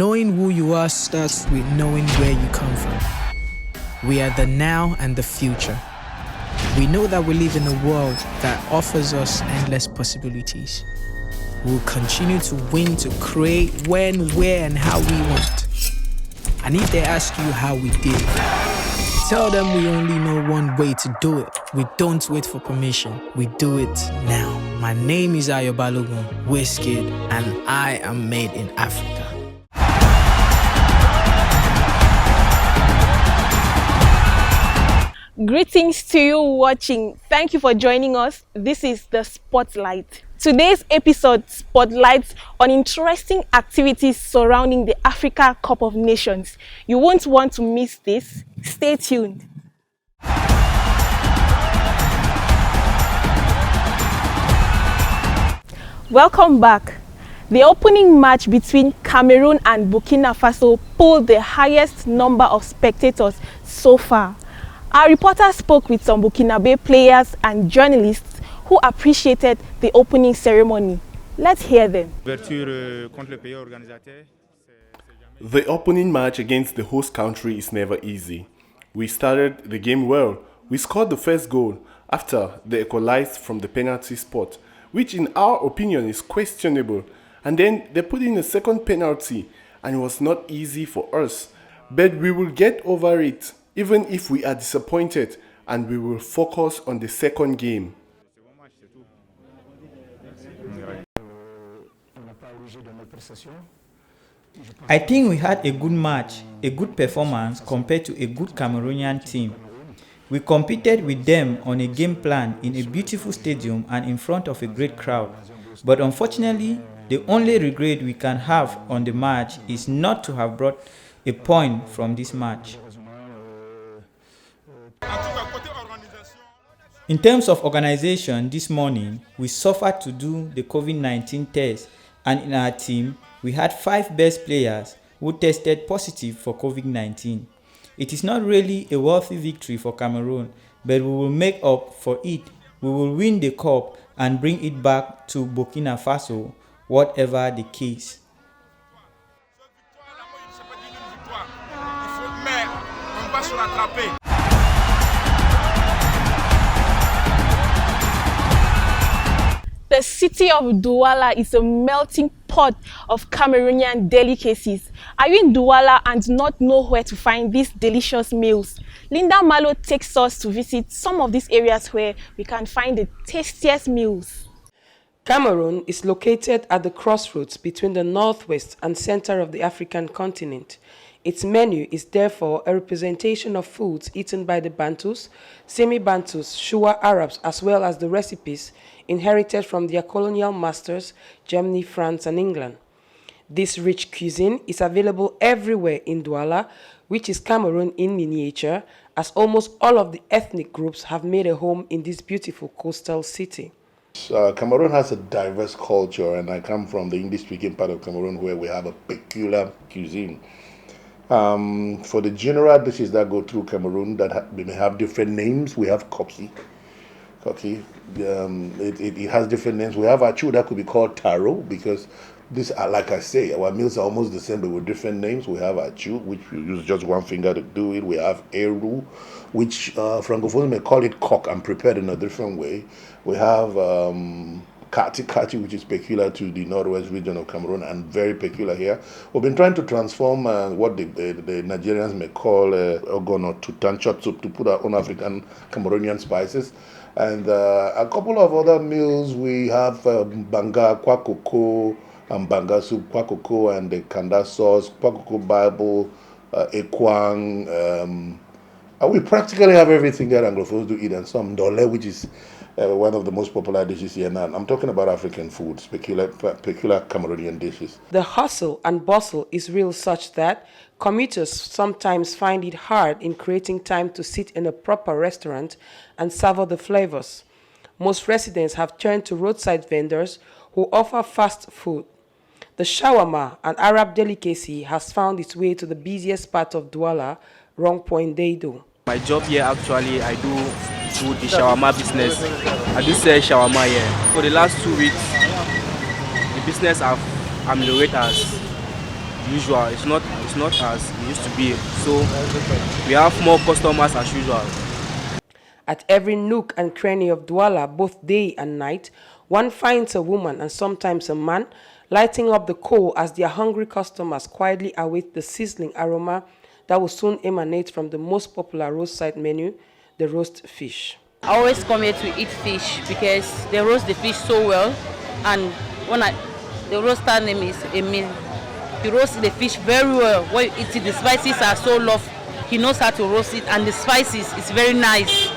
knowing who you are starts with knowing where you come from. We are the now and the future. We know that we live in a world that offers us endless possibilities. We'll continue to win, to create when, where, and how we want. And if they ask you how we did it, tell them we only know one way to do it. We don't wait for permission. We do it now. My name is AUB-UAR, Wizkid, and I am made in Africa. Greetings to you watching. Thank you for joining us. This is the Spotlight. Today's episode spotlights on interesting activities surrounding the Africa Cup of Nations. You won't want to miss this. Stay tuned. Welcome back. The opening match between Cameroon and Burkina Faso pulled the highest number of spectators so far. Our reporter spoke with some Burkinabe players and journalists who appreciated the opening ceremony. Let's hear them. The opening match against the host country is never easy. We started the game well. We scored the first goal after they equalized from the penalty spot, which in our opinion is questionable. And then they put in a second penalty, and it was not easy for us. But we will get over it, even if we are disappointed, and we will focus on the second game. I think we had a good match, a good performance compared to a good Cameroonian team. We competed with them on a game plan in a beautiful stadium and in front of a great crowd. But unfortunately, the only regret we can have on the match is not to have brought a point from this match. In terms of organization, this morning, we suffered to do the COVID-19 test, and in our team, we had 5 best players who tested positive for COVID-19. It is not really a worthy victory for Cameroon, but we will make up for it. We will win the cup and bring it back to Burkina Faso, whatever the case. The city of Douala is a melting pot of Cameroonian delicacies. Are you in Douala and not know where to find these delicious meals? Linda Malo takes us to visit some of these areas where we can find the tastiest meals. Cameroon is located at the crossroads between the northwest and center of the African continent. Its menu is therefore a representation of foods eaten by the Bantus, semi-Bantus, Shua Arabs, as well as the recipes inherited from their colonial masters, Germany, France, and England. This rich cuisine is available everywhere in Douala, which is Cameroon in miniature, as almost all of the ethnic groups have made a home in this beautiful coastal city. Cameroon has a diverse culture, and I come from the English-speaking part of Cameroon where we have a peculiar cuisine. For the general dishes that go through Cameroon that may have different names, we have kopsi. Okay, it has different names. We have achu that could be called taro because this, like I say, our meals are almost the same but with different names. We have achu, which we use just one finger to do it. We have eru, which Francophones may call it cock and prepared in a different way. We have kati, which is peculiar to the northwest region of Cameroon and very peculiar here. We've been trying to transform what the Nigerians may call ogon or tutanchot soup to put our own African Cameroonian spices. And a couple of other meals, we have banga, kwakoko, and banga soup, kwakoko, and the kanda sauce, kwakoko Bible, ekwang. We practically have everything that Anglophones do eat, and some dole, which is one of the most popular dishes here now. I'm talking about African foods, peculiar Cameroonian dishes. The hustle and bustle is real such that commuters sometimes find it hard in creating time to sit in a proper restaurant and savor the flavors. Most residents have turned to roadside vendors who offer fast food. The shawarma, an Arab delicacy, has found its way to the busiest part of Douala, Wrong Point Deido. My job here actually, I do the shawarma business. I do sell shawarma here. For the last 2 weeks, the business have ameliorated us. usual. It's not as it used to be. So we have more customers as usual. At every nook and cranny of Douala, both day and night, one finds a woman and sometimes a man lighting up the coal as their hungry customers quietly await the sizzling aroma that will soon emanate from the most popular roadside menu, the roast fish. I always come here to eat fish because they roast the fish so well, and the roaster name is Emil. He roasts the fish very well. When you eat it, the spices are so lovely. He knows how to roast it, and the spices is very nice.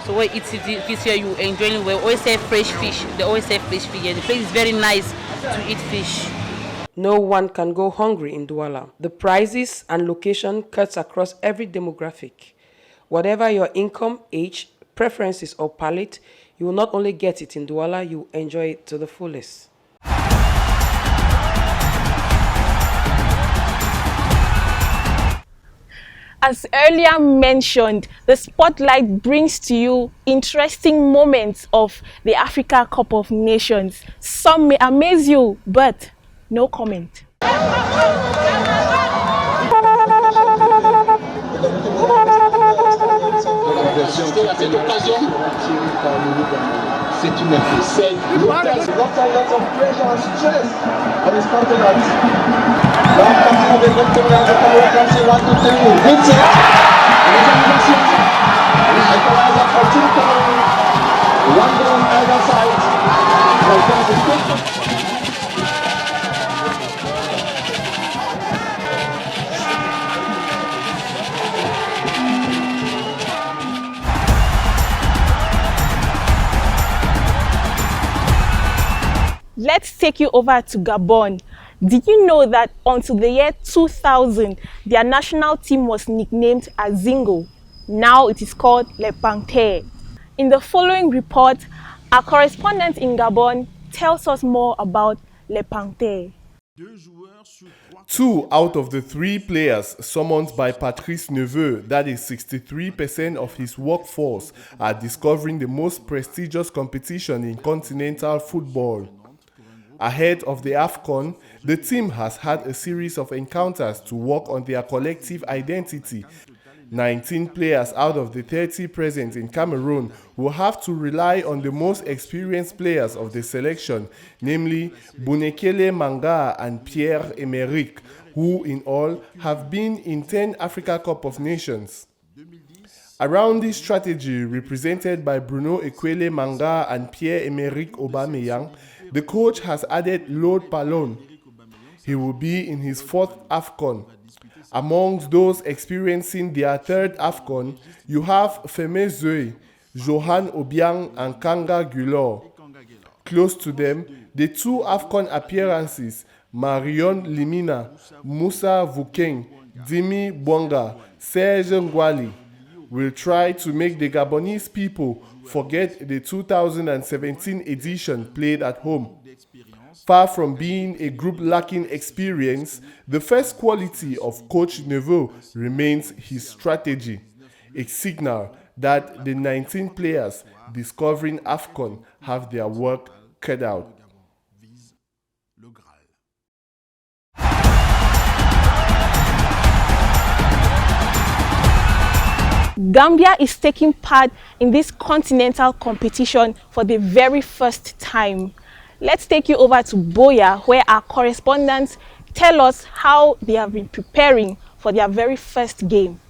So when you eat the fish here, you enjoy it well. Always say fresh fish. They always say fresh fish. The place is very nice to eat fish. No one can go hungry in Douala. The prices and location cuts across every demographic. Whatever your income, age, preferences or palate, you will not only get it in Douala, you will enjoy it to the fullest. As earlier mentioned, the Spotlight brings to you interesting moments of the Africa Cup of Nations. Some may amaze you, but no comment. C'est une c'est lots of pressure and stress on his countenance. Long passing of the victory as the Cameroon can see 1 to 3. Hits it. Equalizer for Team Cameroon. 1 goal on either side. Let's take you over to Gabon. Did you know that until the year 2000, their national team was nicknamed Azingo? Now it is called Le Panthère. In the following report, our correspondent in Gabon tells us more about Le Panthère. 2 out of the 3 players summoned by Patrice Neveu, that is 63% of his workforce, are discovering the most prestigious competition in continental football. Ahead of the AFCON, the team has had a series of encounters to work on their collective identity. 19 players out of the 30 present in Cameroon will have to rely on the most experienced players of the selection, namely Bounekele Manga and Pierre-Emerick, who in all have been in 10 Africa Cup of Nations. Around this strategy, represented by Bruno Ekwele Manga and Pierre-Emerick Aubameyang, the coach has added Lord Palon. He will be in his 4th AFCON. Amongst those experiencing their 3rd AFCON, you have Feme Zoe, Johan Obiang and Kanga Gulor. Close to them, the 2 AFCON appearances, Marion Limina, Moussa Vukeng, Dimi Bonga, Serge Ngwali, will try to make the Gabonese people forget the 2017 edition played at home. Far from being a group lacking experience, the first quality of Coach Neveu remains his strategy, a signal that the 19 players discovering AFCON have their work cut out. Gambia is taking part in this continental competition for the very first time. Let's take you over to Boya, where our correspondents tell us how they have been preparing for their very first game.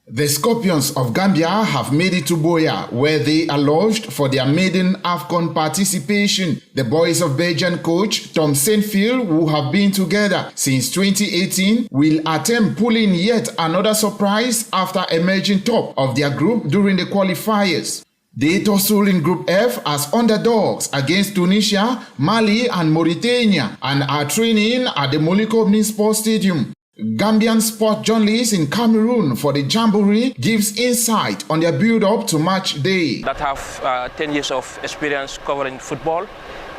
The Scorpions of Gambia have made it to Boya, where they are lodged for their maiden AFCON participation. The boys of Belgian coach Tom Saintfield, who have been together since 2018, will attempt pulling yet another surprise after emerging top of their group during the qualifiers. They tussle in Group F as underdogs against Tunisia, Mali and Mauritania and are training at the Molikobni Sports Stadium. Gambian sport journalist in Cameroon for the Jamboree gives insight on their build-up to match day. That have 10 years of experience covering football.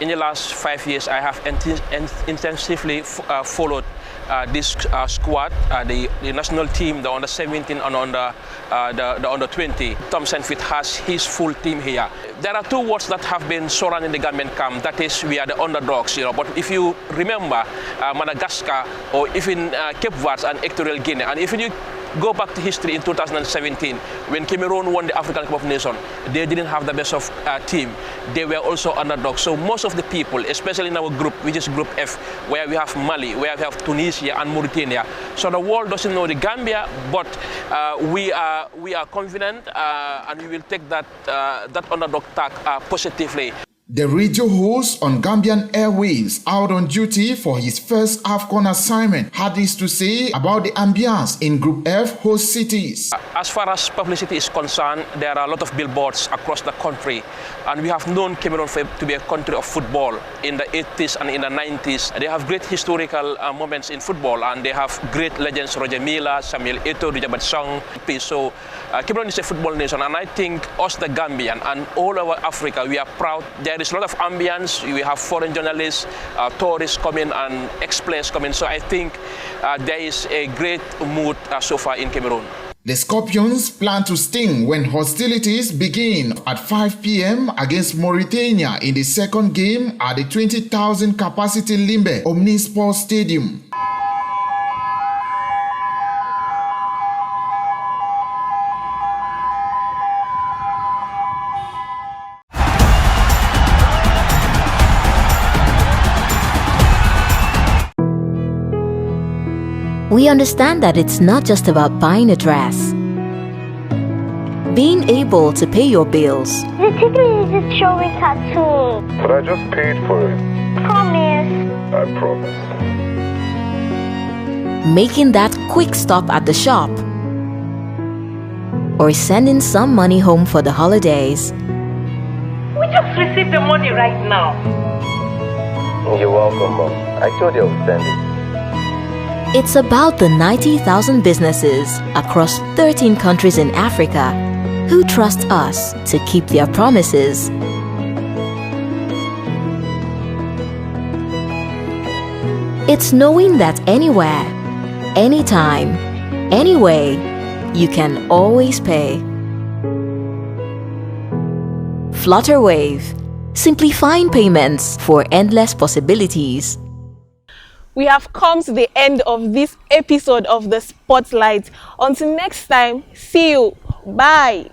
In the last 5 years, I have intensively followed this squad, the national team, the under 17 and the under 20. Tom Senfit has his full team here. There are two words that have been surrounding the Gambian camp. That is, we are the underdogs. But if you remember Madagascar or even Cape Verde and Equatorial Guinea, and if you go back to history in 2017, when Cameroon won the African Cup of Nations, they didn't have the best of team. They were also underdogs. So most of the people, especially in our group, which is Group F, where we have Mali, where we have Tunisia and Mauritania. So the world doesn't know the Gambia, but we are confident and we will take that underdog tag positively. The radio host on Gambian Airways, out on duty for his first AFCON assignment, had this to say about the ambience in Group F host cities. As far as publicity is concerned, there are a lot of billboards across the country, and we have known Cameroon to be a country of football in the 80s and in the 90s. They have great historical moments in football, and they have great legends, Roger Milla, Samuel Eto'o, Rijabat Song. So Cameroon is a football nation, and I think us, the Gambian, and all over Africa, we are proud. There is a lot of ambience. We have foreign journalists, tourists coming and explainers coming. So I think there is a great mood so far in Cameroon. The Scorpions plan to sting when hostilities begin at 5 p.m. against Mauritania in the second game at the 20,000 capacity Limbe Omnisport Stadium. We understand that it's not just about buying a dress. Being able to pay your bills. The ticket is just showing cartoon. But I just paid for it. Promise. I promise. Making that quick stop at the shop. Or sending some money home for the holidays. We just received the money right now. You're welcome, Mom. I told you I would send it. It's about the 90,000 businesses across 13 countries in Africa who trust us to keep their promises. It's knowing that anywhere, anytime, anyway, you can always pay. Flutterwave, simplifying payments for endless possibilities. We have come to the end of this episode of the Spotlight. Until next time, see you. Bye.